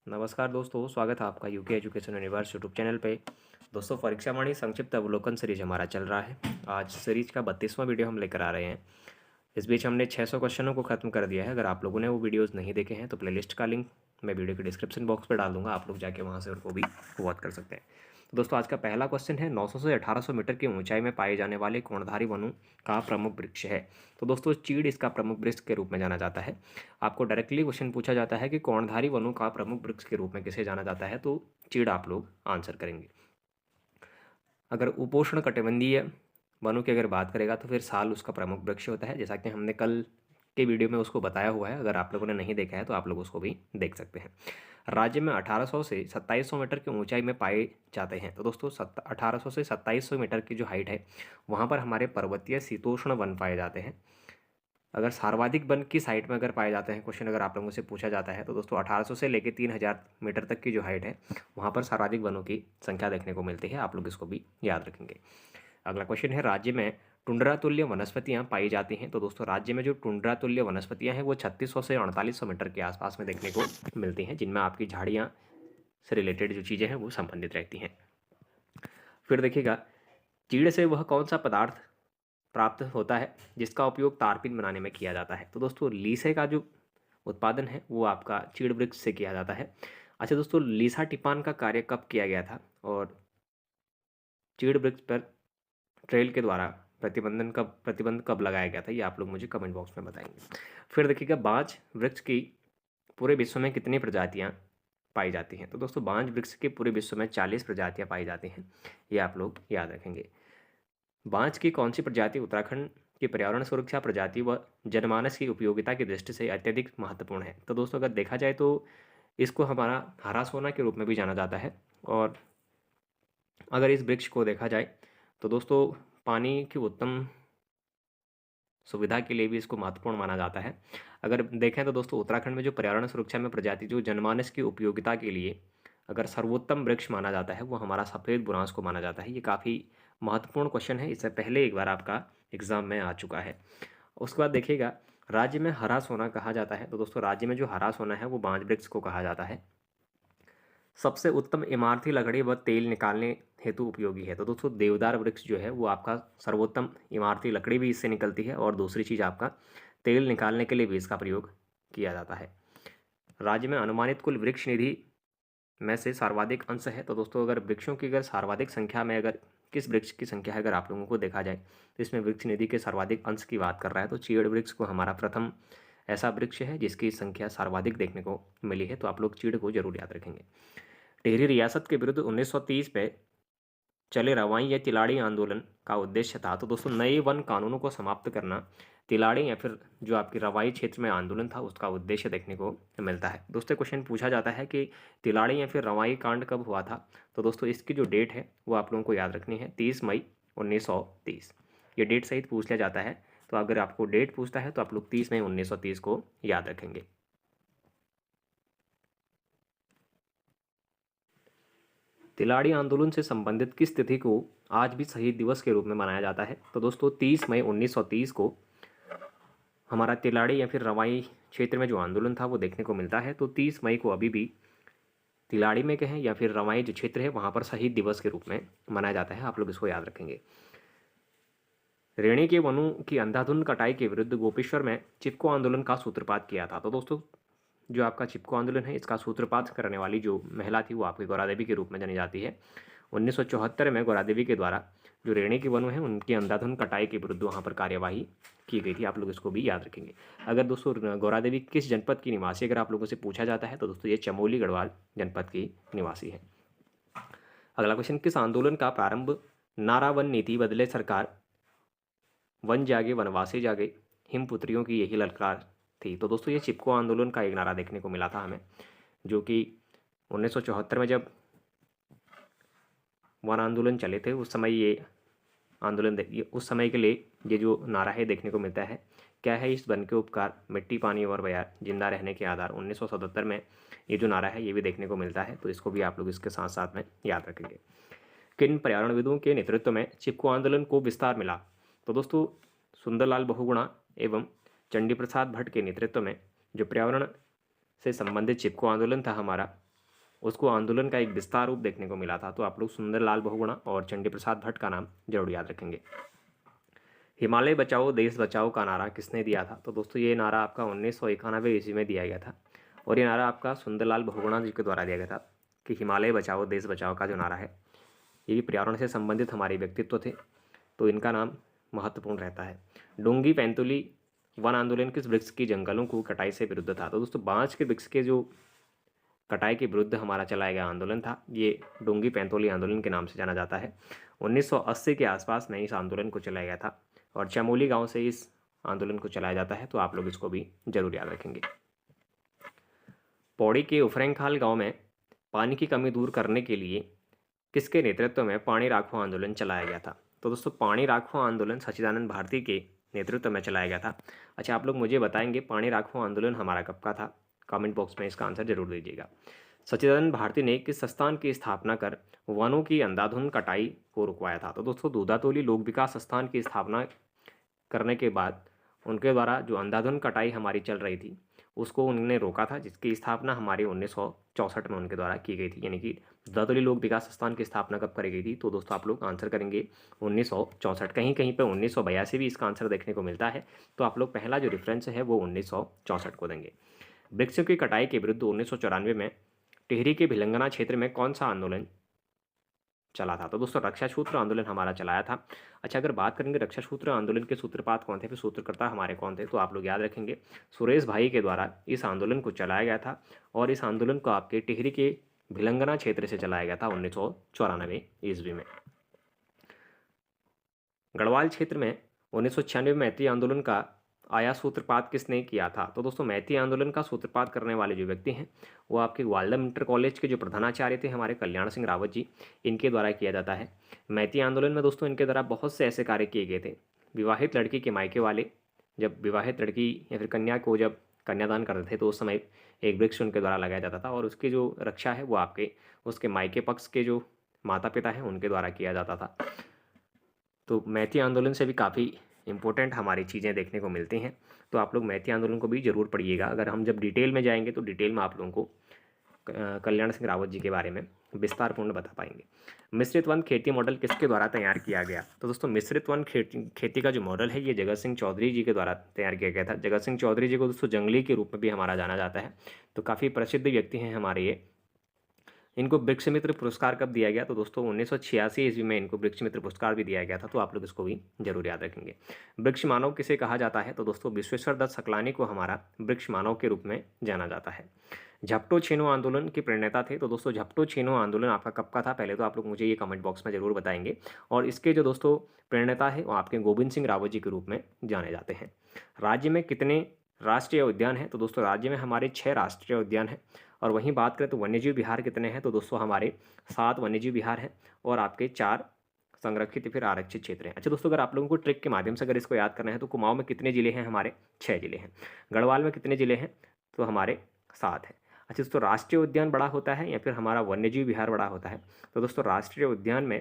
नमस्कार दोस्तों, स्वागत है आपका UK education universe YouTube channel पे। दोस्तों, परीक्षावाणी संक्षिप्त अवलोकन सीरीज हमारा चल रहा है। आज सीरीज का 32वां वीडियो हम लेकर आ रहे हैं। इस बीच हमने 600 क्वेश्चनों को ख़त्म कर दिया है। अगर आप लोगों ने वो वीडियोज़ नहीं देखे हैं तो प्लेलिस्ट का लिंक मैं वीडियो के डिस्क्रिप्शन बॉक्स पर डाल दूँगा, आप लोग जाके वहाँ से उनको भी वॉच कर सकते हैं। तो दोस्तों, आज का पहला क्वेश्चन है, 900 से 1800 मीटर की ऊंचाई में पाए जाने वाले कोणधारी वनों का प्रमुख वृक्ष है। तो दोस्तों, चीड़ इसका प्रमुख वृक्ष के रूप में जाना जाता है। आपको डायरेक्टली क्वेश्चन पूछा जाता है कि कोणधारी वनों का प्रमुख वृक्ष के रूप में किसे जाना जाता है, तो चीड़ आप लोग आंसर करेंगे। अगर उपोष्ण कटिबंधीय वनों की अगर बात करेगा तो फिर साल उसका प्रमुख वृक्ष होता है, जैसा कि हमने कल के वीडियो में उसको बताया हुआ है। अगर आप लोगों ने नहीं देखा है तो आप लोग उसको भी देख सकते हैं। राज्य में 1800 से 2700 मीटर की ऊंचाई में पाए जाते हैं। तो दोस्तों, 1800 से 2700 मीटर की जो हाइट है वहाँ पर हमारे पर्वतीय शीतोष्ण वन पाए जाते हैं। अगर सर्वाधिक वन किस हाइट में अगर पाए जाते हैं, क्वेश्चन अगर आप लोगों से पूछा जाता है, तो दोस्तों 1800 से लेकर 3000 मीटर तक की जो हाइट है वहाँ पर सर्वाधिक वनों की संख्या देखने को मिलती है। आप लोग इसको भी याद रखेंगे। अगला क्वेश्चन है, राज्य में टुंड्रा तुल्य वनस्पतियां पाई जाती हैं। तो दोस्तों, राज्य में जो टुंड्रा तुल्य वनस्पतियां हैं वो 3600 से 4800 मीटर के आसपास में देखने को मिलती हैं, जिनमें आपकी झाड़ियां से रिलेटेड जो चीज़ें हैं वो संबंधित रहती हैं। फिर देखिएगा, चीड़ से वह कौन सा पदार्थ प्राप्त होता है जिसका उपयोग तारपीन बनाने में किया जाता है। तो दोस्तों, लीसे का जो उत्पादन है वो आपका चीड़ वृक्ष से किया जाता है। अच्छा दोस्तों, लीसा टिपान का कार्य कब किया गया था और चीड़ वृक्ष पर ट्रेल के द्वारा प्रतिबंध कब लगाया गया था, ये आप लोग मुझे कमेंट बॉक्स में बताएंगे। फिर देखिएगा, बांज वृक्ष की पूरे विश्व में कितनी प्रजातियां पाई जाती हैं। तो दोस्तों, बांज वृक्ष के पूरे विश्व में 40 प्रजातियां पाई जाती हैं, ये आप लोग याद रखेंगे। बांज की कौन सी प्रजाति उत्तराखंड की पर्यावरण सुरक्षा प्रजाति व जनमानस की उपयोगिता की दृष्टि से अत्यधिक महत्वपूर्ण है। तो दोस्तों, अगर देखा जाए तो इसको हमारा हरा सोना के रूप में भी जाना जाता है। और अगर इस वृक्ष को देखा जाए तो दोस्तों, पानी की उत्तम सुविधा के लिए भी इसको महत्वपूर्ण माना जाता है। अगर देखें तो दोस्तों, उत्तराखंड में जो पर्यावरण सुरक्षा में प्रजाति जो जनमानस की उपयोगिता के लिए अगर सर्वोत्तम वृक्ष माना जाता है वो हमारा सफ़ेद बुरांस को माना जाता है। ये काफ़ी महत्वपूर्ण क्वेश्चन है, इससे पहले एक बार आपका एग्जाम में आ चुका है। उसके बाद देखिएगा, राज्य में हरा सोना कहा जाता है। तो दोस्तों, राज्य में जो हरा सोना है वो बांज वृक्ष को कहा जाता है। सबसे उत्तम इमारती लकड़ी व तेल निकालने हेतु उपयोगी है। तो दोस्तों, देवदार वृक्ष जो है वो आपका सर्वोत्तम इमारती लकड़ी भी इससे निकलती है और दूसरी चीज़ आपका तेल निकालने के लिए भी इसका प्रयोग किया जाता है। राज्य में अनुमानित कुल वृक्ष निधि में से सर्वाधिक अंश है। तो दोस्तों, अगर वृक्षों की अगर सर्वाधिक संख्या में अगर किस वृक्ष की संख्या है अगर आप लोगों को देखा जाए तो इसमें वृक्ष निधि के सर्वाधिक अंश की बात कर रहा है, तो चीड़ वृक्ष को हमारा प्रथम ऐसा वृक्ष है जिसकी संख्या सर्वाधिक देखने को मिली है। तो आप लोग चीड़ को जरूर याद रखेंगे। टिहरी रियासत के विरुद्ध 1930 में चले रवाई या तिलाड़ी आंदोलन का उद्देश्य था। तो दोस्तों, नए वन कानूनों को समाप्त करना तिलाड़ी या फिर जो आपकी रवाई क्षेत्र में आंदोलन था उसका उद्देश्य देखने को मिलता है। दोस्तों, क्वेश्चन पूछा जाता है कि तिलाड़ी या फिर रवाई कांड कब हुआ था। तो दोस्तों, इसकी जो डेट है वो आप लोगों को याद रखनी है, 30 मई 1930। ये डेट सहित पूछ लिया जाता है, तो अगर आपको डेट पूछता है तो आप लोग 30 मई 1930 को याद रखेंगे। तिलाड़ी आंदोलन से संबंधित किस तिथि को आज भी शहीद दिवस के रूप में मनाया जाता है। तो दोस्तों, 30 मई 1930 को हमारा तिलाड़ी या फिर रवाई क्षेत्र में जो आंदोलन था वो देखने को मिलता है। तो 30 मई को अभी भी तिलाड़ी में कहें या फिर रवाई जो क्षेत्र है वहाँ पर शहीद दिवस के रूप में मनाया जाता है, आप लोग इसको याद रखेंगे। रेणी के वनों की अंधाधुंध कटाई के विरुद्ध गोपेश्वर में चिपको आंदोलन का सूत्रपात किया था। तो दोस्तों, जो आपका चिपको आंदोलन है इसका सूत्रपात करने वाली जो महिला थी वो आपकी गौरा देवी के रूप में जानी जाती है। 1974 में गौरा देवी के द्वारा जो रेणी के वनों हैं उनकी अंधाधुंध कटाई के विरुद्ध वहाँ पर कार्यवाही की गई थी, आप लोग इसको भी याद रखेंगे। अगर दोस्तों, गौरा देवी किस जनपद की निवासी अगर आप लोगों से पूछा जाता है तो दोस्तों ये चमोली गढ़वाल जनपद की निवासी है। अगला क्वेश्चन, किस आंदोलन का प्रारंभ नारा वन नीति बदले सरकार, वन जागे वनवासी जागे, हिमपुत्रियों की यही ललकार थी। तो दोस्तों, ये चिपको आंदोलन का एक नारा देखने को मिला था हमें, जो कि 1974 में जब वन आंदोलन चले थे उस समय ये आंदोलन उस समय के लिए ये जो नारा है देखने को मिलता है, क्या है इस वन के उपकार, मिट्टी पानी और बयार, जिंदा रहने के आधार। 1977 में ये जो नारा है ये भी देखने को मिलता है, तो इसको भी आप लोग इसके साथ साथ में याद रखेंगे। किन पर्यावरणविदों के नेतृत्व में चिपको आंदोलन को विस्तार मिला। तो दोस्तों, सुंदरलाल बहुगुणा एवं चंडी प्रसाद भट्ट के नेतृत्व में जो पर्यावरण से संबंधित चिपको आंदोलन था हमारा उसको आंदोलन का एक विस्तार रूप देखने को मिला था। तो आप लोग सुंदरलाल बहुगुणा और चंडी प्रसाद भट्ट का नाम जरूर याद रखेंगे। हिमालय बचाओ देश बचाओ का नारा किसने दिया था? तो दोस्तों ये नारा आपका 1991 ईस्वी में दिया गया था और ये नारा आपका सुंदरलाल बहुगुणा जी के द्वारा दिया गया था कि हिमालय बचाओ देश बचाओ का जो नारा है, ये भी पर्यावरण से संबंधित हमारे व्यक्तित्व थे, तो इनका नाम महत्वपूर्ण रहता है। डोंगी पैंतुली वन आंदोलन किस वृक्ष की जंगलों को कटाई से विरुद्ध था? तो दोस्तों बांस के वृक्ष के जो कटाई के विरुद्ध हमारा चलाया गया आंदोलन था, ये डोंगी पैंतोली आंदोलन के नाम से जाना जाता है। 1980 के आसपास में इस आंदोलन को चलाया गया था और चमोली गांव से इस आंदोलन को चलाया जाता है, तो आप लोग इसको भी जरूर याद रखेंगे। पौड़ी के उफरैंखाल गांव में पानी की कमी दूर करने के लिए किसके नेतृत्व में पानी राखो आंदोलन चलाया गया था? तो दोस्तों पानी राखो आंदोलन सच्चिदानंद भारती के नेतृत्व में चलाया गया था। अच्छा, आप लोग मुझे बताएंगे पानी राखो आंदोलन हमारा कब का था? कमेंट बॉक्स में इसका आंसर जरूर दीजिएगा। सच्चिदानंद भारती ने किस संस्थान की स्थापना कर वनों की अंधाधुंध कटाई को रुकवाया था? तो दोस्तों दूधातोली लोक विकास संस्थान की स्थापना करने के बाद उनके द्वारा जो अंधाधुंध कटाई हमारी चल रही थी उसको उन्होंने रोका था, जिसकी स्थापना हमारी 1964 में उनके द्वारा की गई थी। यानी कि दूधातोली लोक विकास संस्थान की स्थापना कब करी गई थी? तो दोस्तों आप लोग आंसर करेंगे 1964। कहीं कहीं पर 1982 भी इसका आंसर देखने को मिलता है, तो आप लोग पहला जो रेफरेंस है वो 1964 को देंगे। वृक्षों की कटाई के विरुद्ध 1994 में टिहरी के भिलंगना क्षेत्र में कौन सा आंदोलन चला था? तो दोस्तों रक्षा सूत्र आंदोलन हमारा चलाया था। अच्छा, अगर बात करेंगे रक्षा सूत्र आंदोलन के सूत्रपात कौन थे, फिर सूत्रकर्ता हमारे कौन थे, तो आप लोग याद रखेंगे सुरेश भाई के द्वारा इस आंदोलन को चलाया गया था और इस आंदोलन को आपके टिहरी के भिलंगना क्षेत्र से चलाया गया था 1994 ईस्वी में। गढ़वाल क्षेत्र में 1996 में मैत्री आंदोलन का आया सूत्रपात किसने किया था? तो दोस्तों मैत्री आंदोलन का सूत्रपात करने वाले जो व्यक्ति हैं वो आपके ग्वालदम इंटर कॉलेज के जो प्रधानाचार्य थे हमारे कल्याण सिंह रावत जी, इनके द्वारा किया जाता है। मैत्री आंदोलन में दोस्तों इनके द्वारा बहुत से ऐसे कार्य किए गए थे। विवाहित लड़की के मायके वाले जब विवाहित लड़की या फिर कन्या को जब कन्यादान करते थे तो उस समय एक वृक्ष उनके द्वारा लगाया जाता था और उसकी जो रक्षा है वो आपके उसके मायके पक्ष के जो माता पिता हैं उनके द्वारा किया जाता था। तो मैत्री आंदोलन से भी काफ़ी इंपॉर्टेंट हमारी चीज़ें देखने को मिलती हैं, तो आप लोग मैत्री आंदोलन को भी जरूर पढ़िएगा। अगर हम जब डिटेल में जाएंगे तो डिटेल में आप लोगों को कल्याण सिंह रावत जी के बारे में विस्तारपूर्ण बता पाएंगे। मिश्रित वन खेती मॉडल किसके द्वारा तैयार किया गया? तो दोस्तों मिश्रित वन खेती का जो मॉडल है ये जगत सिंह चौधरी जी के द्वारा तैयार किया गया था। जगत सिंह चौधरी जी को दोस्तों जंगली के रूप में भी हमारा जाना जाता है, तो काफ़ी प्रसिद्ध व्यक्ति हैं हमारे ये। इनको वृक्ष मित्र पुरस्कार कब दिया गया? तो दोस्तों 1986 ईस्वी में इनको वृक्ष मित्र पुरस्कार भी दिया गया था, तो आप लोग इसको भी जरूर याद रखेंगे। वृक्ष मानव किसे कहा जाता है? तो दोस्तों विश्वेश्वर दत्त सकलानी को हमारा वृक्ष मानव के रूप में जाना जाता है। झपटो छीनो आंदोलन के प्रणेता थे? तो दोस्तों झपटो छीनो आंदोलन आपका कब का था? पहले तो आप लोग मुझे ये कमेंट बॉक्स में जरूर बताएंगे। और इसके जो दोस्तों प्रणेता है वो आपके गोविंद सिंह रावत जी के रूप में जाने जाते हैं। राज्य में कितने राष्ट्रीय उद्यान हैं? तो दोस्तों राज्य में हमारे 6 राष्ट्रीय उद्यान हैं। और वहीं बात करें तो वन्यजीव विहार कितने हैं? तो दोस्तों हमारे 7 वन्यजीव विहार हैं और आपके 4 संरक्षित फिर आरक्षित क्षेत्र हैं। अच्छा दोस्तों, अगर आप लोगों को ट्रिक के माध्यम से अगर इसको याद करना है तो कुमाऊं में कितने जिले हैं? हमारे 6 जिले हैं। गढ़वाल में कितने जिले हैं? तो हमारे 7 हैं। अच्छा दोस्तों, राष्ट्रीय उद्यान बड़ा होता है या फिर हमारा वन्यजीव विहार बड़ा होता है? तो दोस्तों राष्ट्रीय उद्यान में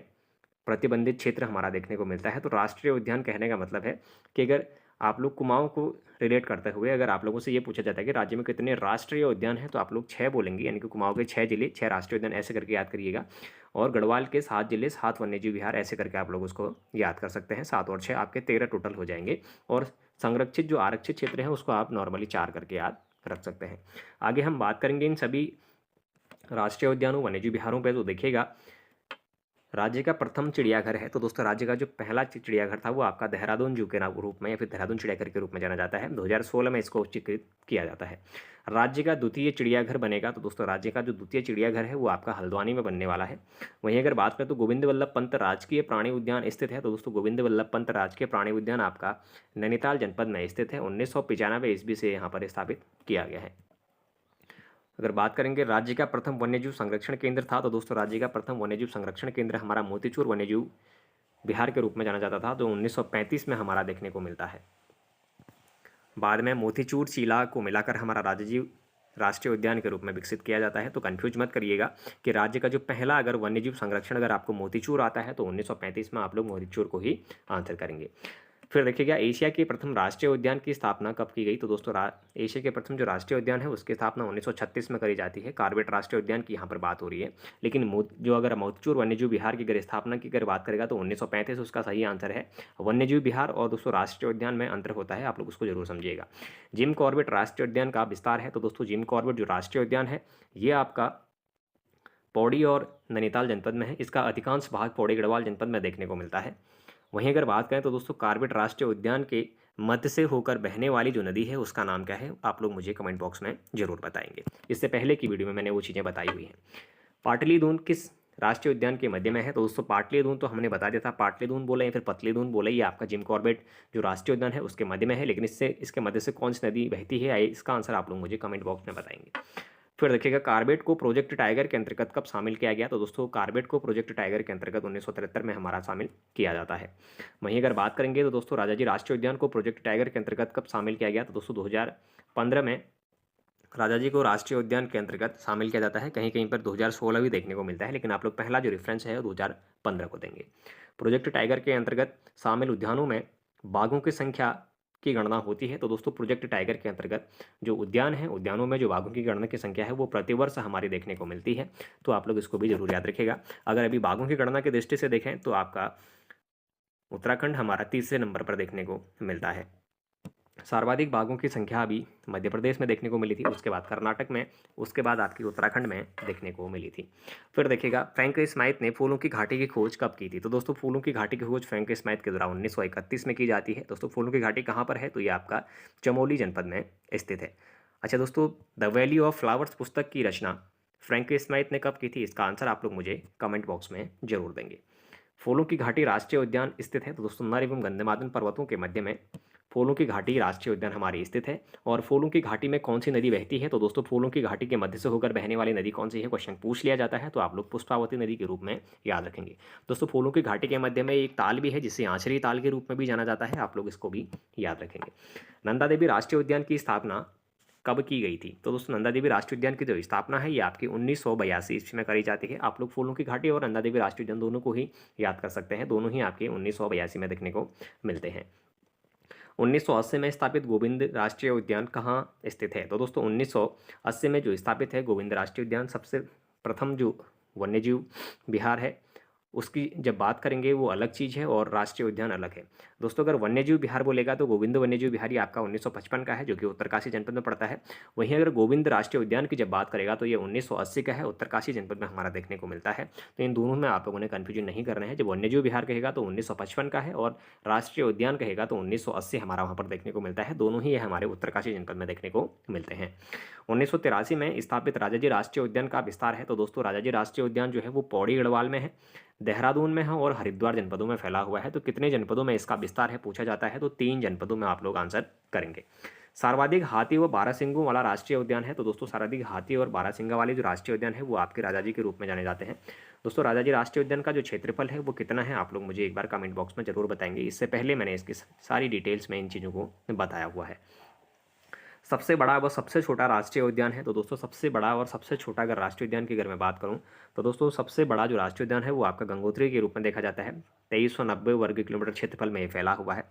प्रतिबंधित क्षेत्र हमारा देखने को मिलता है। तो राष्ट्रीय उद्यान कहने का मतलब है कि अगर आप लोग कुमाऊं को रिलेट करते हुए अगर आप लोगों से ये पूछा जाता है कि राज्य में कितने राष्ट्रीय उद्यान हैं, तो आप लोग 6 बोलेंगे, यानी कि कुमाऊं के 6 जिले 6 राष्ट्रीय उद्यान ऐसे करके याद करिएगा। और गढ़वाल के 7 जिले 7 वन्यजीव विहार ऐसे करके आप लोग उसको याद कर सकते हैं। 7 और 6 आपके 13 टोटल हो जाएंगे। और संरक्षित जो आरक्षित क्षेत्र हैं उसको आप नॉर्मली 4 करके याद रख सकते हैं। आगे हम बात करेंगे इन सभी राष्ट्रीय उद्यानों वन्यजीव विहारों पर। तो देखिएगा राज्य का प्रथम चिड़ियाघर है, तो दोस्तों राज्य का जो पहला चिड़ियाघर था वो आपका देहरादून जू के रूप में या फिर देहरादून चिड़ियाघर के रूप में जाना जाता है। 2016 में इसको चित्रित किया जाता है। राज्य का द्वितीय चिड़ियाघर बनेगा, तो दोस्तों राज्य का जो द्वितीय चिड़ियाघर है वो आपका हल्द्वानी में बनने वाला है। वहीं अगर बात करें तो गोविंद वल्लभ पंत राजकीय प्राणी उद्यान स्थित है, तो दोस्तों गोविंद वल्लभ पंत राजकीय प्राणी उद्यान आपका नैनीताल जनपद में स्थित है। 1995 ईस्वी से यहाँ पर स्थापित किया गया है। अगर बात करेंगे राज्य का प्रथम वन्यजीव संरक्षण केंद्र था, तो दोस्तों राज्य का प्रथम वन्यजीव संरक्षण केंद्र हमारा मोतीचूर वन्यजीव विहार के रूप में जाना जाता था, जो 1935 में हमारा देखने को मिलता है। बाद में मोतीचूर चीला को मिलाकर हमारा राज्यजीव राष्ट्रीय उद्यान के रूप में विकसित किया जाता है। तो कंफ्यूज मत करिएगा कि राज्य का जो पहला अगर वन्यजीव संरक्षण अगर आपको मोतीचूर आता है तो 1935 में आप लोग मोतीचूर को ही आंसर करेंगे। फिर देखिएगा एशिया के प्रथम राष्ट्रीय उद्यान की स्थापना कब की गई? तो दोस्तों एशिया के प्रथम जो राष्ट्रीय उद्यान है उसकी स्थापना 1936 में करी जाती है। कार्बेट राष्ट्रीय उद्यान की यहाँ पर बात हो रही है। लेकिन जो अगर मोतीचूर वन्यजीव विहार की अगर स्थापना की अगर बात करेगा तो 1935 उसका सही आंसर है। वन्यजीव विहार और दोस्तों राष्ट्रीय उद्यान में अंतर होता है, आप लोग उसको जरूर समझिएगा। जिम कॉर्बेट राष्ट्रीय उद्यान का विस्तार है। तो दोस्तों जिम कॉर्बेट जो राष्ट्रीय उद्यान है ये आपका पौड़ी और नैनीताल जनपद में है। इसका अधिकांश भाग पौड़ी गढ़वाल जनपद में देखने को मिलता है। वहीं अगर बात करें तो दोस्तों कार्बेट राष्ट्रीय उद्यान के मध्य से होकर बहने वाली जो नदी है उसका नाम क्या है? आप लोग मुझे कमेंट बॉक्स में जरूर बताएंगे। इससे पहले की वीडियो में मैंने वो चीज़ें बताई हुई हैं। पाटली दून किस राष्ट्रीय उद्यान के मध्य में है? तो दोस्तों पाटली दून तो हमने बता दिया था, पाटली दून बोले या फिर पतली दून बोले, ये आपका जिम कॉर्बेट जो राष्ट्रीय उद्यान है उसके मध्य में है। लेकिन इसके मध्य से कौन सी नदी बहती है, इसका आंसर आप लोग मुझे कमेंट बॉक्स में बताएंगे। फिर देखिएगा कार्बेट को प्रोजेक्ट टाइगर के अंतर्गत कब शामिल किया गया? तो दोस्तों कार्बेट को प्रोजेक्ट टाइगर के अंतर्गत 1973 में हमारा शामिल किया जाता है। वहीं अगर बात करेंगे तो दोस्तों राजाजी राष्ट्रीय उद्यान को प्रोजेक्ट टाइगर के अंतर्गत कब शामिल किया गया? तो दोस्तों 2015 में राजाजी को राष्ट्रीय उद्यान के अंतर्गत शामिल किया जाता है। कहीं कहीं पर 2016 भी देखने को मिलता है, लेकिन आप लोग पहला जो रेफरेंस है वो 2015 को देंगे। प्रोजेक्ट टाइगर के अंतर्गत शामिल उद्यानों में बाघों की संख्या की गणना होती है। तो दोस्तों प्रोजेक्ट टाइगर के अंतर्गत जो उद्यान है, उद्यानों में जो बाघों की गणना की संख्या है वो प्रतिवर्ष हमारी देखने को मिलती है। तो आप लोग इसको भी जरूर याद रखिएगा। अगर अभी बाघों की गणना की दृष्टि से देखें तो आपका उत्तराखंड हमारा तीसरे नंबर पर देखने को मिलता है। सर्वाधिक बाघों की संख्या अभी मध्य प्रदेश में देखने को मिली थी, उसके बाद कर्नाटक में, उसके बाद आपकी उत्तराखंड में देखने को मिली थी। फिर देखिएगा फ्रैंक स्माइथ ने फूलों की घाटी की खोज कब की थी? तो दोस्तों फूलों की घाटी की खोज फ्रैंक स्माइथ के द्वारा 1931 में की जाती है। दोस्तों फूलों की घाटी कहाँ पर है? तो ये आपका चमोली जनपद में स्थित है। अच्छा दोस्तों, द वैली ऑफ फ्लावर्स पुस्तक की रचना फ्रैंक स्माइथ ने कब की थी? इसका आंसर आप लोग मुझे कमेंट बॉक्स में जरूर देंगे। फूलों की घाटी राष्ट्रीय उद्यान स्थित है। तो दोस्तों नर एवं गंधमादन पर्वतों के मध्य में फूलों की घाटी राष्ट्रीय उद्यान हमारी स्थित है। और फूलों की घाटी में कौन सी नदी बहती है? तो दोस्तों फूलों की घाटी के मध्य से होकर बहने वाली नदी कौन सी है, क्वेश्चन पूछ लिया जाता है तो आप लोग पुष्पावती नदी के रूप में याद रखेंगे। दोस्तों फूलों की घाटी के मध्य में एक ताल भी है जिसे आंचरी ताल के रूप में भी जाना जाता है, आप लोग इसको भी याद रखेंगे। नंदा देवी राष्ट्रीय उद्यान की स्थापना कब की गई थी? तो दोस्तों नंदा देवी राष्ट्रीय उद्यान की जो स्थापना है ये आपकी 1982 ईस्वी में करी जाती है। आप लोग फूलों की घाटी और नंदा देवी राष्ट्रीय उद्यान दोनों को ही याद कर सकते हैं, दोनों ही आपके 1982 में देखने को मिलते हैं। 1980 में स्थापित गोविंद राष्ट्रीय उद्यान कहाँ स्थित है? तो दोस्तों 1980 में जो स्थापित है गोविंद राष्ट्रीय उद्यान, सबसे प्रथम जो वन्यजीव विहार है उसकी जब बात करेंगे वो अलग चीज़ है और राष्ट्रीय उद्यान अलग है। दोस्तों अगर वन्यजीव विहार बोलेगा तो गोविंद वन्यजीव विहार ये आपका 1955 का है जो कि उत्तरकाशी जनपद में पड़ता है। वहीं अगर गोविंद राष्ट्रीय उद्यान की जब बात करेगा तो ये 1980 का है, उत्तरकाशी जनपद में हमारा देखने को मिलता है। तो इन दोनों में आप लोगों ने कन्फ्यूजन नहीं करना है। जब वन्यजीव विहार कहेगा तो 1955 का है और राष्ट्रीय उद्यान कहेगा तो 1980 हमारा वहाँ पर देखने को मिलता है। दोनों ही ये हमारे उत्तरकाशी जनपद में देखने को मिलते हैं। 1983 में स्थापित राजाजी राष्ट्रीय उद्यान का विस्तार है। तो दोस्तों राजाजी राष्ट्रीय उद्यान जो है वो पौड़ी गढ़वाल में है, देहरादून में है और हरिद्वार जनपदों में फैला हुआ है। तो कितने जनपदों में इसका विस्तार है पूछा जाता है तो 3 जनपदों में आप लोग आंसर करेंगे। सर्वाधिक हाथी व बारहसिंगों वाला राष्ट्रीय उद्यान है। तो दोस्तों सर्वाधिक हाथी और बारहसिंगा वाले जो राष्ट्रीय उद्यान है वो आपके राजाजी के रूप में जाने जाते हैं। दोस्तों राजाजी राष्ट्रीय उद्यान का जो क्षेत्रफल है वो कितना है, आप लोग मुझे एक बार कमेंट बॉक्स में जरूर बताएंगे। इससे पहले मैंने इसकी सारी डिटेल्स में इन चीज़ों को बताया हुआ है। सबसे बड़ा व सबसे छोटा राष्ट्रीय उद्यान है। तो दोस्तों सबसे बड़ा और सबसे छोटा अगर राष्ट्रीय उद्यान की अगर मैं बात करूं तो दोस्तों सबसे बड़ा जो राष्ट्रीय उद्यान है वो आपका गंगोत्री के रूप में देखा जाता है। 2390 वर्ग किलोमीटर क्षेत्रफल में ये फैला हुआ है।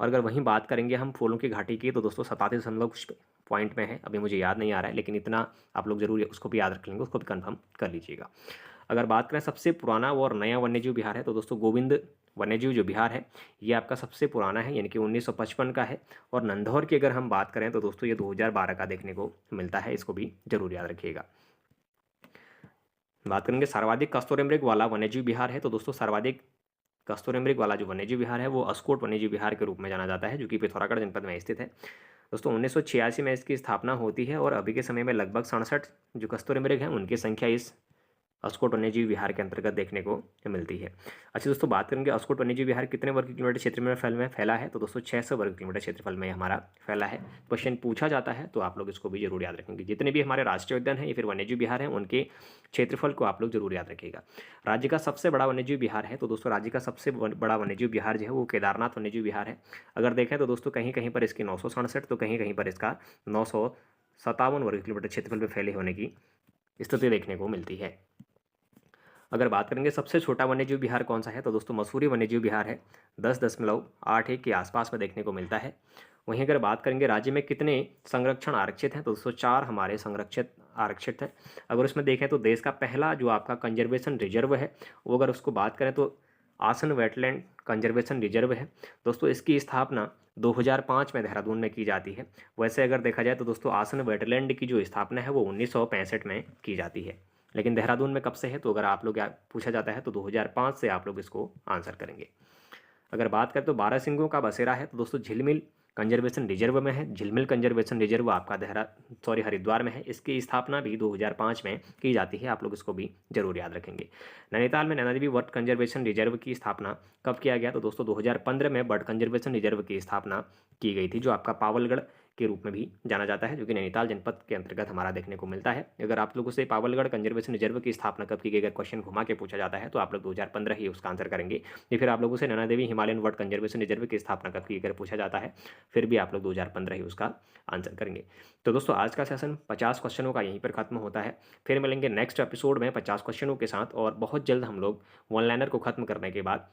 और अगर वहीं बात करेंगे हम फूलों की घाटी की तो दोस्तों 87 कुछ पॉइंट में है, अभी मुझे याद नहीं आ रहा है, लेकिन इतना आप लोग जरूर उसको भी याद रख लेंगे, उसको भी कन्फर्म कर लीजिएगा। अगर बात करें सबसे पुराना और नया वन्यजीव विहार है तो दोस्तों गोविंद वन्यजीव जो विहार है ये आपका सबसे पुराना है, यानी कि 1955 का है। और नंदौर की अगर हम बात करें तो दोस्तों ये 2012 का देखने को मिलता है, इसको भी जरूर याद रखिएगा। बात करेंगे सर्वाधिक कस्तूरी मृग वाला वन्यजीव विहार है। तो दोस्तों सर्वाधिक कस्तूरी मृग वाला जो वन्यजीव विहार है वो अस्कोट वन्यजीव विहार के रूप में जाना जाता है, जो कि पिथौरागढ़ जनपद में स्थित है। दोस्तों 1986 में इसकी स्थापना होती है और अभी के समय में लगभग 67 जो कस्तूरी मृग हैं उनकी संख्या इस अस्कोट वन्यजीव विहार के अंतर्गत देखने को मिलती है। अच्छा दोस्तों बात करेंगे अस्कोट वन्यजीव विहार कितने वर्ग किलोमीटर क्षेत्र में फैला है? तो दोस्तों 600 वर्ग किलोमीटर क्षेत्रफल में हमारा फैला है। क्वेश्चन पूछा जाता है तो आप लोग इसको भी जरूर याद रखेंगे। जितने भी हमारे राष्ट्रीय उद्यान है या फिर वन्यजीव विहार हैं उनके क्षेत्रफल को आप लोग जरूर याद रखिएगा। राज्य का सबसे बड़ा वन्यजीव विहार है। तो दोस्तों राज्य का सबसे बड़ा वन्यजीव विहार जो है वो केदारनाथ वन्यजीव विहार है। अगर देखें तो दोस्तों कहीं कहीं पर इसकी 967 तो कहीं कहीं पर इसका 957 वर्ग किलोमीटर क्षेत्रफल में फैले होने की स्थिति देखने को मिलती है। अगर बात करेंगे सबसे छोटा वन्यजीव विहार कौन सा है, तो दोस्तों मसूरी वन्यजीव विहार है, 10.81 के आसपास में देखने को मिलता है। वहीं अगर बात करेंगे राज्य में कितने संरक्षण आरक्षित हैं, तो दोस्तों 4 हमारे आरक्षित हैं। अगर उसमें देखें तो देश का पहला जो आपका कंजर्वेशन रिजर्व है, वो अगर उसको बात करें तो आसन वेटलैंड कंजर्वेशन रिजर्व है। दोस्तों इसकी स्थापना 2005 में देहरादून में की जाती है। वैसे अगर देखा जाए तो दोस्तों आसन वेटलैंड की जो स्थापना है वो 1965 में की जाती है, लेकिन देहरादून में कब से है, तो अगर आप लोग पूछा जाता है तो 2005 से आप लोग इसको आंसर करेंगे। अगर बात करें तो बारहसिंगों का बसेरा है, तो दोस्तों झिलमिल कंजर्वेशन रिजर्व में है। झिलमिल कंजर्वेशन रिजर्व आपका हरिद्वार में है। इसकी स्थापना भी 2005 में की जाती है, आप लोग इसको भी जरूर याद रखेंगे। नैनीताल में Naina Devi bird conservation reserve की स्थापना कब किया गया, तो दोस्तों 2015 में बर्ड कंजर्वेशन रिजर्व की स्थापना की गई थी, जो आपका पावलगढ़ के रूप में भी जाना जाता है, जो कि नैनीताल जनपद के अंतर्गत हमारा देखने को मिलता है। अगर आप लोगों से पावलगढ़ कंजर्वेशन रिजर्व की स्थापना कब की गई अगर क्वेश्चन घुमा के पूछा जाता है तो आप लोग 2015 ही उसका आंसर करेंगे। या फिर आप लोगों से Naina Devi Himalayan bird conservation reserve की स्थापना कब की अगर पूछा जाता है, फिर भी आप लोग 2015 ही उसका आंसर करेंगे। तो दोस्तों आज का सेशन 50 क्वेश्चनों का यहीं पर खत्म होता है। फिर मिलेंगे नेक्स्ट एपिसोड में 50 क्वेश्चनों के साथ, और बहुत जल्द हम लोग वन लाइनर को खत्म करने के बाद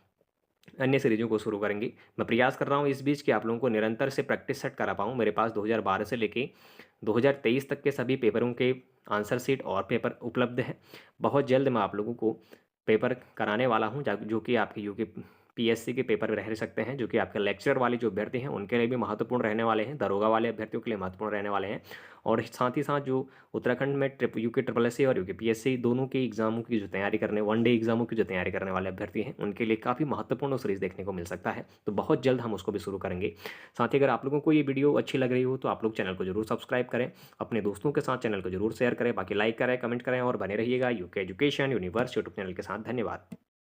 अन्य सीरीजों को शुरू करेंगे। मैं प्रयास कर रहा हूँ इस बीच कि आप लोगों को निरंतर से प्रैक्टिस सेट करा पाऊँ। मेरे पास 2012 से लेके 2023 तक के सभी पेपरों के आंसर शीट और पेपर उपलब्ध हैं। बहुत जल्द मैं आप लोगों को पेपर कराने वाला हूँ, जो कि आपके यूके पीएससी के पेपर रह सकते हैं, जो कि आपके लेक्चरर वाले जो अभ्यर्थी हैं उनके लिए भी महत्वपूर्ण रहने वाले हैं, दरोगा वाले अभ्यर्थियों के लिए महत्वपूर्ण रहने वाले हैं, और साथ ही साथ जो उत्तराखंड में यूके ट्रिपल एस और यूके पीएससी दोनों के एग्जामों की जो तैयारी करने, वनडे एग्जामों की जो तैयारी करने वाले अभ्यर्थी हैं उनके लिए काफ़ी महत्वपूर्ण सीरीज देखने को मिल सकता है। तो बहुत जल्द हम उसको भी शुरू करेंगे। साथ ही अगर आप लोगों को ये वीडियो अच्छी लग रही हो तो आप लोग चैनल को जरूर सब्सक्राइब करें, अपने दोस्तों के साथ चैनल को जरूर शेयर करें, बाकी लाइक करें, कमेंट करें और बने रहिएगा UK education universe YouTube channel के साथ। धन्यवाद।